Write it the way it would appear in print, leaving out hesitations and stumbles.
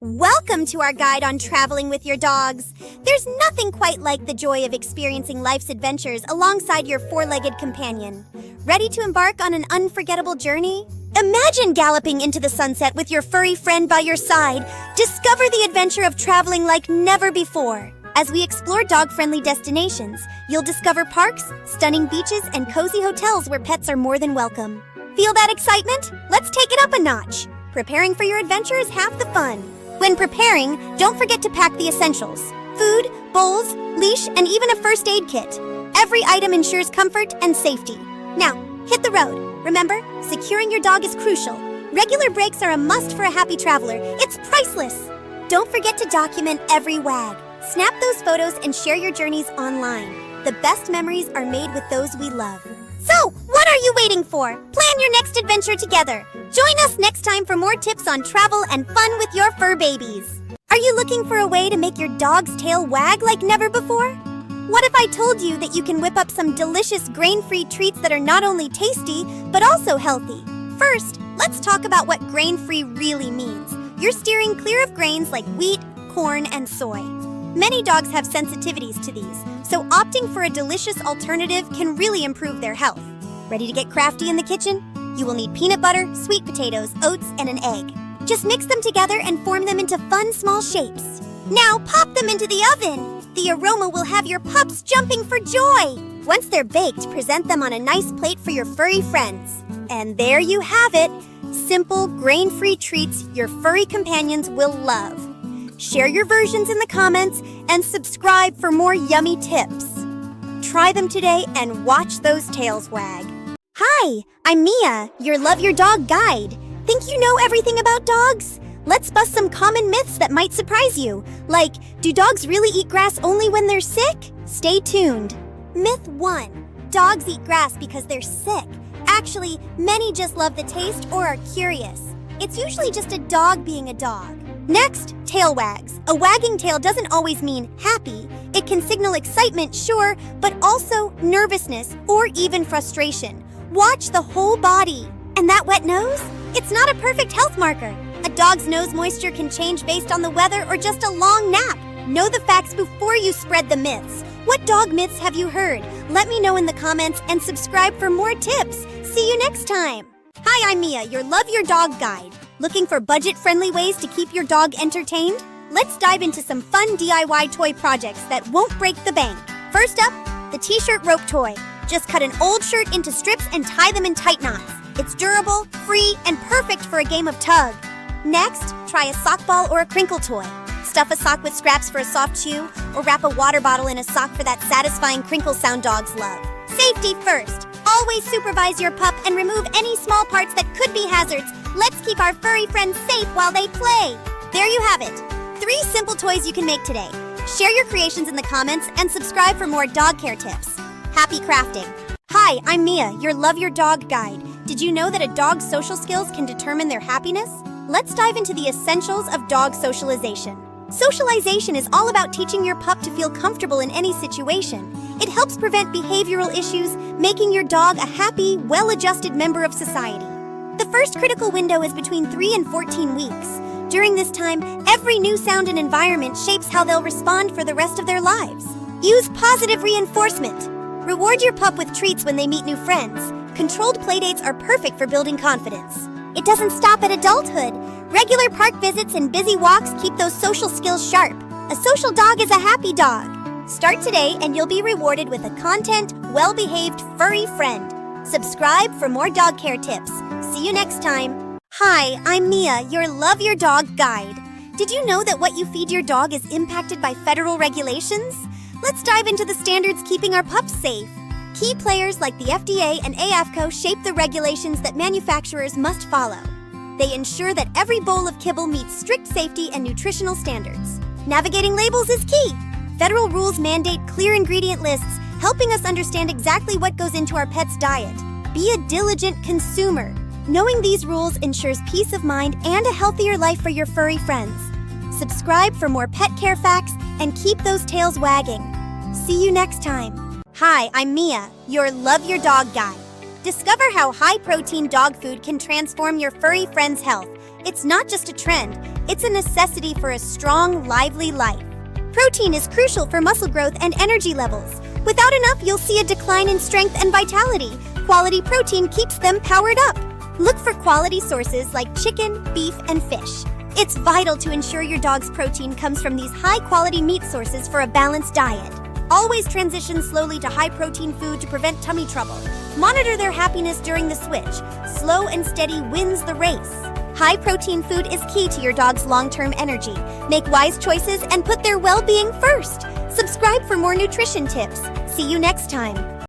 Welcome to our guide on traveling with your dogs. There's nothing quite like the joy of experiencing life's adventures alongside your four-legged companion. Ready to embark on an unforgettable journey? Imagine galloping into the sunset with your furry friend by your side. Discover the adventure of traveling like never before. As we explore dog-friendly destinations, you'll discover parks, stunning beaches, and cozy hotels where pets are more than welcome. Feel that excitement? Let's take it up a notch. Preparing for your adventure is half the fun. When preparing, don't forget to pack the essentials: food, bowls, leash, and even a first aid kit. Every item ensures comfort and safety. Now, hit the road. Remember, securing your dog is crucial. Regular breaks are a must for a happy traveler. It's priceless. Don't forget to document every wag. Snap those photos and share your journeys online. The best memories are made with those we love. So, what are you waiting for? Plan your next adventure together. Join us next time for more tips on travel and fun with your fur babies. Are you looking for a way to make your dog's tail wag like never before? What if I told you that you can whip up some delicious grain-free treats that are not only tasty, but also healthy? First, let's talk about what grain-free really means. You're steering clear of grains like wheat, corn, and soy. Many dogs have sensitivities to these, so opting for a delicious alternative can really improve their health. Ready to get crafty in the kitchen? You will need peanut butter, sweet potatoes, oats, and an egg. Just mix them together and form them into fun small shapes. Now pop them into the oven! The aroma will have your pups jumping for joy! Once they're baked, present them on a nice plate for your furry friends. And there you have it! Simple, grain-free treats your furry companions will love. Share your versions in the comments and subscribe for more yummy tips. Try them today and watch those tails wag. Hi, I'm Mia, your Love Your Dog guide. Think you know everything about dogs? Let's bust some common myths that might surprise you. Like, do dogs really eat grass only when they're sick? Stay tuned. Myth 1. Dogs eat grass because they're sick. Actually, many just love the taste or are curious. It's usually just a dog being a dog. Next, tail wags. A wagging tail doesn't always mean happy. It can signal excitement, sure, but also nervousness or even frustration. Watch the whole body. And that wet nose? It's not a perfect health marker. A dog's nose moisture can change based on the weather or just a long nap. Know the facts before you spread the myths. What dog myths have you heard? Let me know in the comments and subscribe for more tips. See you next time. Hi, I'm Mia, your Love Your Dog guide. Looking for budget-friendly ways to keep your dog entertained? Let's dive into some fun DIY toy projects that won't break the bank. First up, the t-shirt rope toy. Just cut an old shirt into strips and tie them in tight knots. It's durable, free, and perfect for a game of tug. Next, try a sock ball or a crinkle toy. Stuff a sock with scraps for a soft chew, or wrap a water bottle in a sock for that satisfying crinkle sound dogs love. Safety first. Always supervise your pup and remove any small parts that could be hazards. Let's keep our furry friends safe while they play. There you have it. 3 simple toys you can make today. Share your creations in the comments and subscribe for more dog care tips. Happy crafting. Hi, I'm Mia, your Love Your Dog guide. Did you know that a dog's social skills can determine their happiness? Let's dive into the essentials of dog socialization. Socialization is all about teaching your pup to feel comfortable in any situation. It helps prevent behavioral issues, making your dog a happy, well-adjusted member of society. The first critical window is between 3 and 14 weeks. During this time, every new sound and environment shapes how they'll respond for the rest of their lives. Use positive reinforcement. Reward your pup with treats when they meet new friends. Controlled playdates are perfect for building confidence. It doesn't stop at adulthood. Regular park visits and busy walks keep those social skills sharp. A social dog is a happy dog. Start today and you'll be rewarded with a content, well-behaved, furry friend. Subscribe for more dog care tips. See you next time. Hi, I'm Mia, your Love Your Dog guide. Did you know that what you feed your dog is impacted by federal regulations? Let's dive into the standards keeping our pups safe. Key players like the FDA and AAFCO shape the regulations that manufacturers must follow. They ensure that every bowl of kibble meets strict safety and nutritional standards. Navigating labels is key. Federal rules mandate clear ingredient lists, helping us understand exactly what goes into our pet's diet. Be a diligent consumer. Knowing these rules ensures peace of mind and a healthier life for your furry friends. Subscribe for more pet care facts and keep those tails wagging. See you next time. Hi, I'm Mia, your Love Your Dog guide. Discover how high-protein dog food can transform your furry friend's health. It's not just a trend, It's a necessity for a strong, lively life. Protein is crucial for muscle growth and energy levels. Without enough, you'll see a decline in strength and vitality. Quality protein keeps them powered up. Look for quality sources like chicken, beef, and fish. It's vital to ensure your dog's protein comes from these high-quality meat sources for a balanced diet. Always transition slowly to high-protein food to prevent tummy trouble. Monitor their happiness during the switch. Slow and steady wins the race. High-protein food is key to your dog's long-term energy. Make wise choices and put their well-being first. Subscribe for more nutrition tips. See you next time.